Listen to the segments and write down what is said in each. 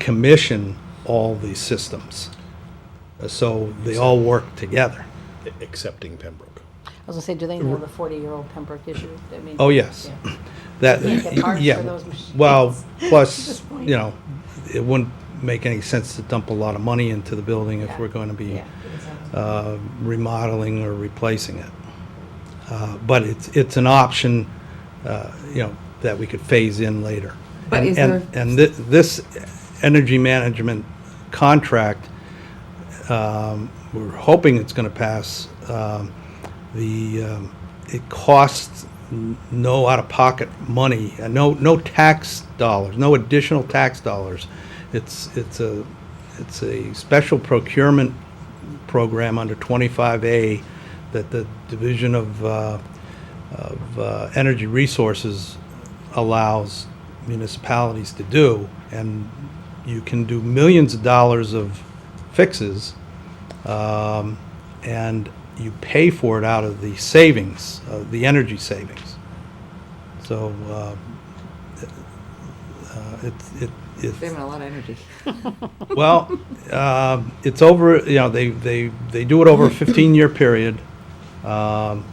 commission all these systems. So they all work together. Accepting Pembroke. I was gonna say, do they know the 40-year-old Pembroke issue? I mean, Oh, yes. yeah. That, You can't get parts yeah. for those machines. Well, plus, At this point. you know, it wouldn't make any sense to dump a lot of money into the building if Yeah. we're going to be Yeah, exactly. remodeling or replacing it. But it's an option, you know, that we could phase in later. But And- is and- there- And this energy management contract, we're hoping it's going to pass. It costs no out-of-pocket money, no tax dollars, no additional tax dollars. It's a special procurement program under 25A that the Division of Energy Resources allows municipalities to do, and you can do millions of dollars of fixes, and you pay for it out of the savings, the energy savings. So it's Saving a lot of energy. well, it's over, you know, they do it over a 15-year period. And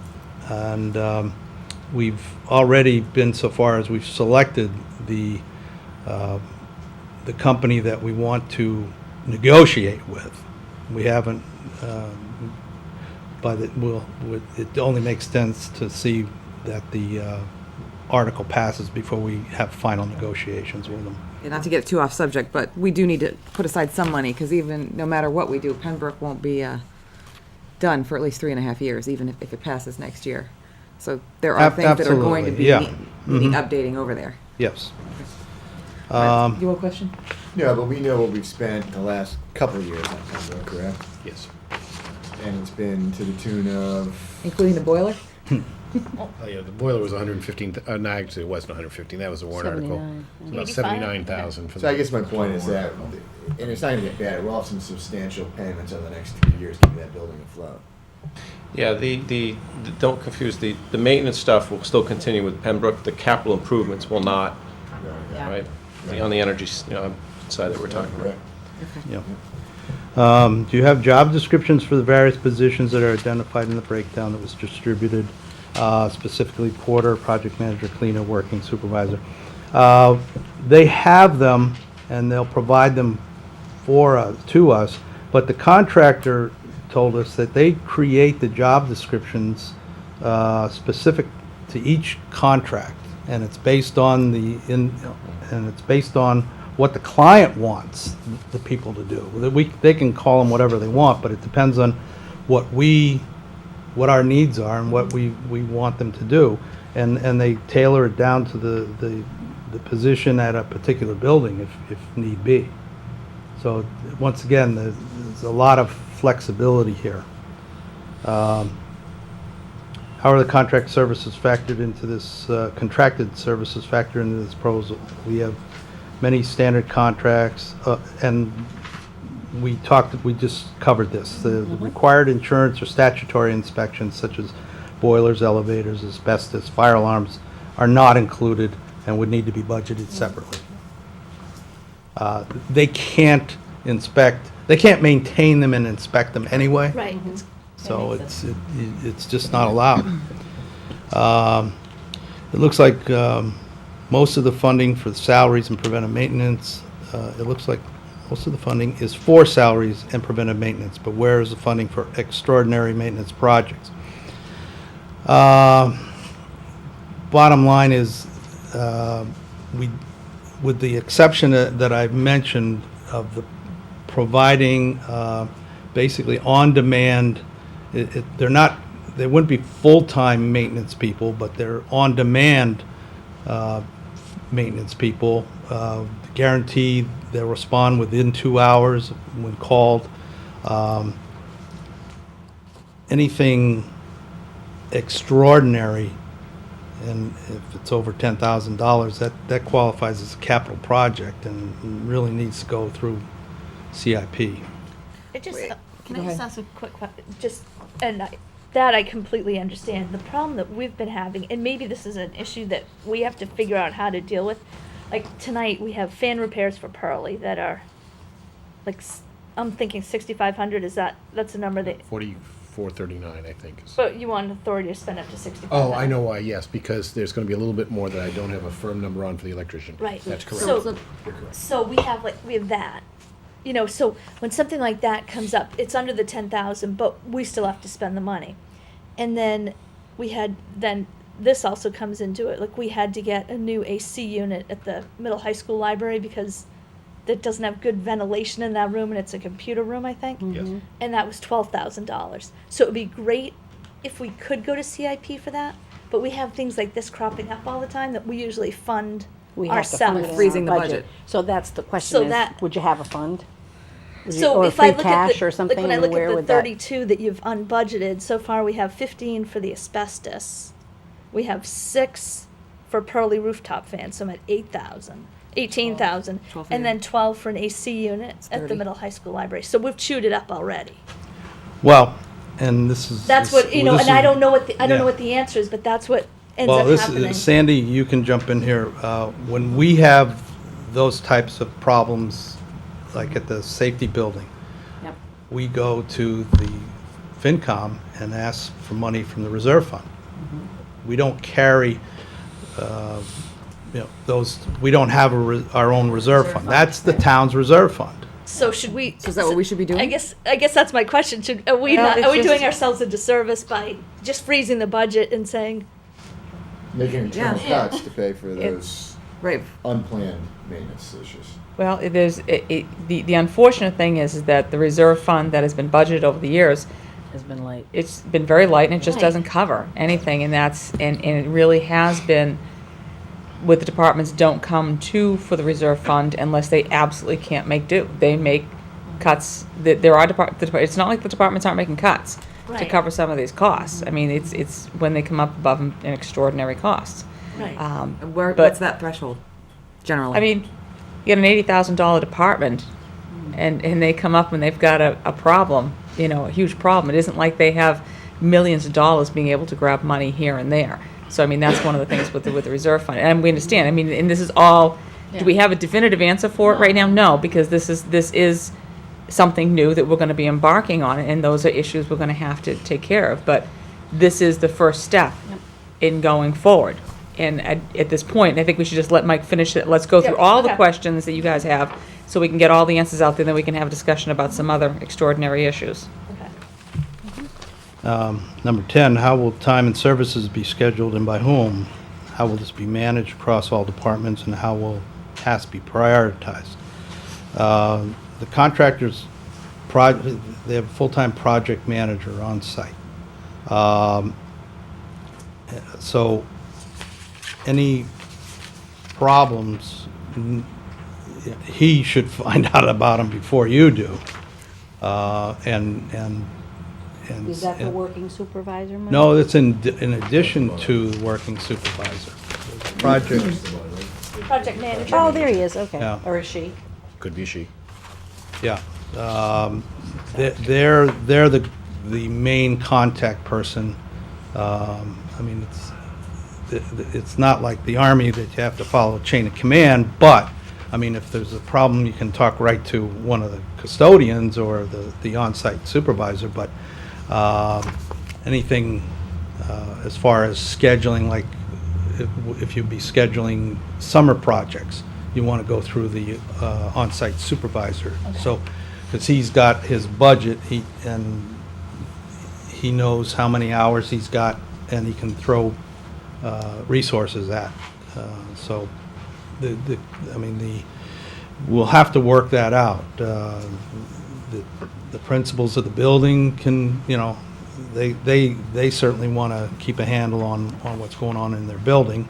we've already been so far as we've selected the company that we want to negotiate with. We haven't, but it only makes sense to see that the article passes before we have final negotiations with them. Yeah, not to get too off subject, but we do need to put aside some money, because even, no matter what we do, Pembroke won't be done for at least 3.5 years, even if it passes next year. So there are things that are going to be Absolutely, yeah. needing Mhm. updating over there. Yes. You have a question? Yeah, but we know what we've spent the last couple of years on Pembroke, correct? Yes. And it's been to the tune of, Including the boiler? Oh, yeah, the boiler was 115, no, actually, it wasn't 115, that was the warrant article. 79, It was about 85? 79,000 for the. so I guess my point is that, and it's not gonna get bad, we'll have some substantial payments over the next 3 years keeping that building afloat. Yeah, don't confuse, the maintenance stuff will still continue with Pembroke, the capital improvements will not, Yeah. right? On the energy side that we're talking about. Yeah. Do you have job descriptions for the various positions that are identified in the breakdown that was distributed, specifically porter, project manager, cleaner, working supervisor? They have them, and they'll provide them to us, but the contractor told us that they create the job descriptions specific to each contract, and it's based on what the client wants the people to do. They can call them whatever they want, but it depends on what our needs are and what we want them to do, and they tailor it down to the position at a particular building if need be. So once again, there's a lot of flexibility here. How are the contract services factored into this, contracted services factored into this proposal? We have many standard contracts, and we just covered this. The required insurance or statutory inspections such as boilers, elevators, asbestos, fire alarms are not included and would need to be budgeted separately. They can't maintain them and inspect them anyway. Right. So That makes it's just not allowed. It looks like most of the funding for salaries and preventive maintenance, it looks like most of the funding is for salaries and preventive maintenance, but where is the funding for extraordinary maintenance projects? Bottom line is, with the exception that I've mentioned of the providing basically on-demand, they wouldn't be full-time maintenance people, but they're on-demand maintenance people, guaranteed they'll respond within 2 hours when called. Anything extraordinary, and if it's over $10,000, that qualifies as a capital project and really needs to go through CIP. It just, Wait, can go I just ahead. ask a quick question? That I completely understand. The problem that we've been having, and maybe this is an issue that we have to figure out how to deal with, like tonight, we have fan repairs for Pearlie that are, like, I'm thinking 6,500, that's a number that, 4439, I think. but you want authority to spend up to 6,500. Oh, I know why, yes, because there's gonna be a little bit more that I don't have a firm number on for the electrician. Right. That's correct. So, so we have that, you know, so when something like that comes up, it's under the 10,000, but we still have to spend the money. And then this also comes into it, like we had to get a new AC unit at the middle high school library because it doesn't have good ventilation in that room and it's a computer room, I think. Yes. And that was $12,000. So it would be great if we could go to CIP for that, but we have things like this cropping up all the time that we usually fund We have to fund it in ourselves. our Freezing the budget. So that's the So question is, that- would you have a fund? Would you- So or if free I look at cash the, or something, like when I and look where at the would that? 32 that you've unbudgeted, so far we have 15 for the asbestos. We have 6 for Pearly rooftop fans, so I'm at 18,000. Twelve And for then you. 12 for an AC unit at 30. the middle high school library. So we've chewed it up already. Well, and this is. That's what, you know, this and I is- don't know what I don't know yeah. what the answer is, but that's what ends Well, up this happening. is, Sandy, you can jump in here. When we have those types of problems, like at the safety building, Yep. we go to the FinCom and ask for money from the reserve fund. We don't carry, those, we don't have our own reserve fund. That's the town's reserve fund. So should we? So is that what we should be doing? I guess that's my question. Are we Well, it's are we just- doing ourselves a disservice by just freezing the budget and saying, Making internal Yeah. cuts to pay for those Right. unplanned maintenance issues. Well, the unfortunate thing is that the reserve fund that has been budgeted over the years, Has been late. it's been very light and it just Right. doesn't cover anything, and and it really has been, what the departments don't come to for the reserve fund unless they absolutely can't make do. They make cuts, there are it's not like the departments aren't making cuts to Right. cover some of these costs. I mean, it's when they come up above an extraordinary costs. right? And where, But- what's that threshold, generally? I mean, you get an $80,000 department, and they come up and they've got a problem, a huge problem. It isn't like they have millions of dollars being able to grab money here and there. So, I mean, that's one of the things with the reserve fund. And we understand, I mean, and this is all, do we have a definitive answer for it right now? No, because this is something new that we're gonna be embarking on, and those are issues we're gonna have to take care of. But this is the first step in going forward. And at this point, I think we should just let Mike finish it. Let's go through Yep, all the okay. questions that you guys have, so we can get all the answers out there, then we can have a discussion about some other extraordinary issues. Okay. Number 10, how will time and services be scheduled and by whom? How will this be managed across all departments, and how will tasks be prioritized? The contractors, they have a full-time project manager on site. So any problems, he should find out about them before you do. And Is that the and- working supervisor money? No, it's in addition to the working supervisor. Project, Project manager. Oh, there he is, okay. Yeah. Or is she? Could be she. yeah. They're the main contact person. I mean, it's not like the Army that you have to follow a chain of command, but, I mean, if there's a problem, you can talk right to one of the custodians or the on-site supervisor, but anything as far as scheduling, like if you'd be scheduling summer projects, you want to go through the on-site supervisor. So, because he's got his budget, he knows how many hours he's got, and he can throw resources at. So, we'll have to work that out. The principals of the building can, they certainly want to keep a handle on what's going on in their building,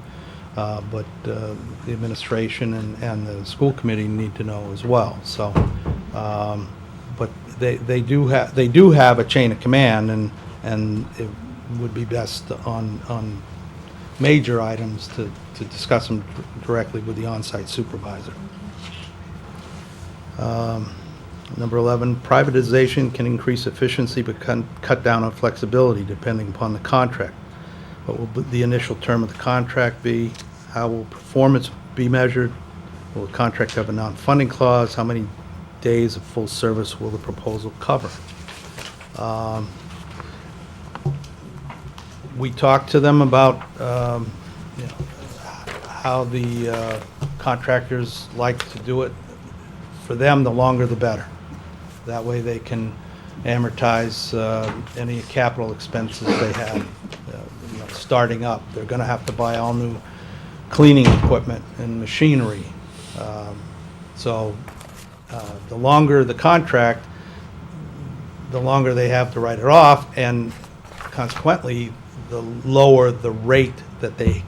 but the administration and the school committee need to know as well. So, but they do have a chain of command, and it would be best on major items to discuss them directly with the on-site supervisor. Number 11, privatization can increase efficiency but cut down on flexibility depending upon the contract. What will the initial term of the contract be? How will performance be measured? Will the contract have a non-funding clause? How many days of full service will the proposal cover? We talked to them about, you know, how the contractors like to do it. For them, the longer the better. That way they can amortize any capital expenses they have, you know, starting up. They're gonna have to buy all new cleaning equipment and machinery. So the longer the contract, the longer they have to write it off, and consequently, the lower the rate that they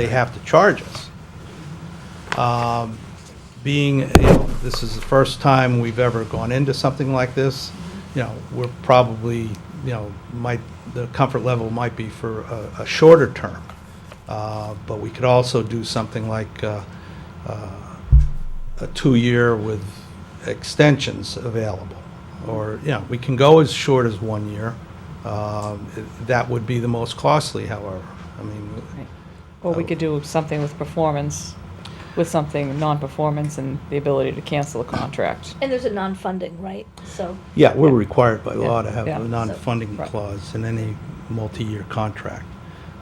have to charge us. Being, you know, this is the first time we've ever gone into something like this, you know, we're probably, you know, the comfort level might be for a shorter term. But we could also do something like a 2-year with extensions available. Or, you know, we can go as short as 1 year. That would be the most costly, however. I mean, Right. Or we could do something with performance, with something non-performance and the ability to cancel a contract. And there's a non-funding, right? So, yeah, we're required by law to have Yeah. a non-funding Right. clause in any multi-year contract.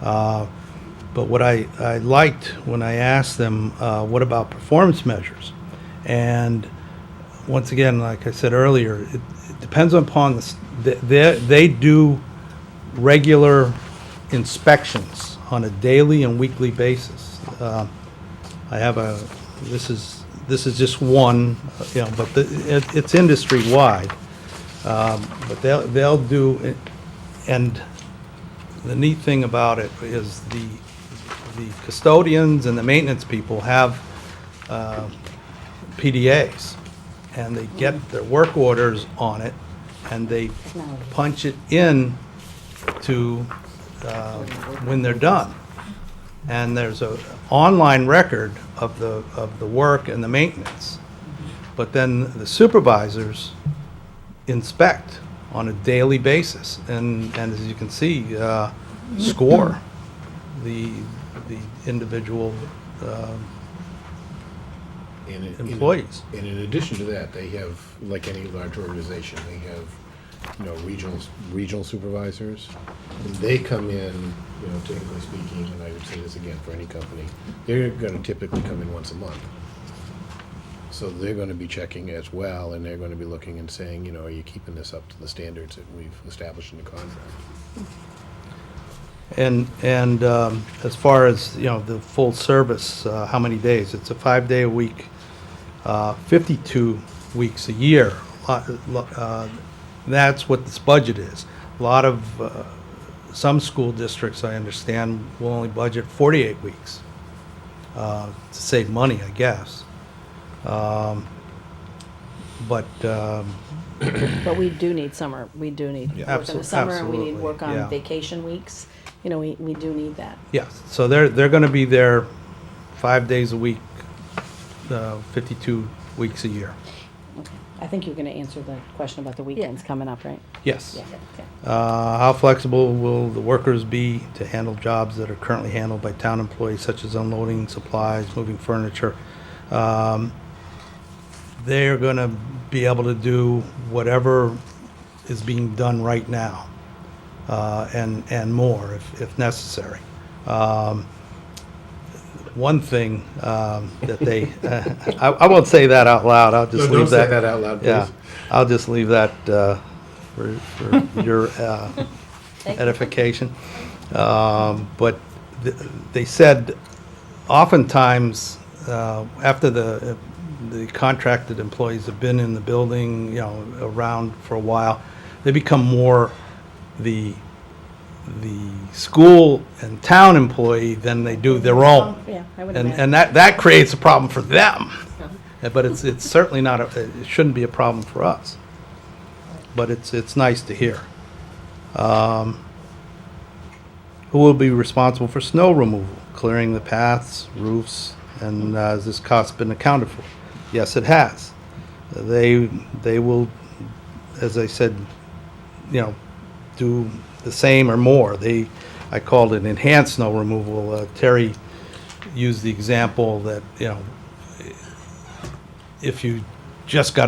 But what I liked when I asked them, what about performance measures? And once again, like I said earlier, it depends upon they do regular inspections on a daily and weekly basis. I have this is just one, you know, but it's industry-wide. But they'll do, and the neat thing about it is the custodians and the maintenance people have PDAs, and they get their work orders on it, and they punch it in to when they're done. And there's a online record of the work and the maintenance. But then the supervisors inspect on a daily basis, and as you can see, score the individual employees. And in addition to that, they have, like any large organization, they have, you know, regional supervisors. And they come in, you know, typically speaking, and I would say this again for any company, they're gonna typically come in once a month. So they're gonna be checking as well, and they're gonna be looking and saying, you know, are you keeping this up to the standards that we've established in the contract? And as far as, you know, the full service, how many days? It's a 5-day-a-week, 52 weeks a year. That's what this budget is. A lot of, some school districts, I understand, will only budget 48 weeks to save money, I guess. But But we do need summer, we do need Yeah. work in the summer, and we need Absolutely, work yeah. on vacation weeks. You know, we do need that. yes, so they're going to be there 5 days a week, 52 weeks a year. Okay. I think you're gonna answer the question about the weekends coming up, right? Yes. Yeah, okay. How flexible will the workers be to handle jobs that are currently handled by town employees, such as unloading supplies, moving furniture? They're going to be able to do whatever is being done right now, and more if necessary. One thing that they, I won't say that out loud, I'll just No, leave don't that. say that out loud, Yeah, please. I'll just leave that for your edification. But they said oftentimes, after the contracted employees have been in the building, you know, around for a while, they become more the school and town employee than they do their own. Yeah, I would And imagine. that creates a problem for them. But it's certainly not, it shouldn't be a problem for us. But it's nice to hear. Who will be responsible for snow removal, clearing the paths, roofs, and has this cost been accounted for? Yes, it has. They will, as I said, you know, do the same or more. I called it enhanced snow removal. Terry used the example that, you know, if you just got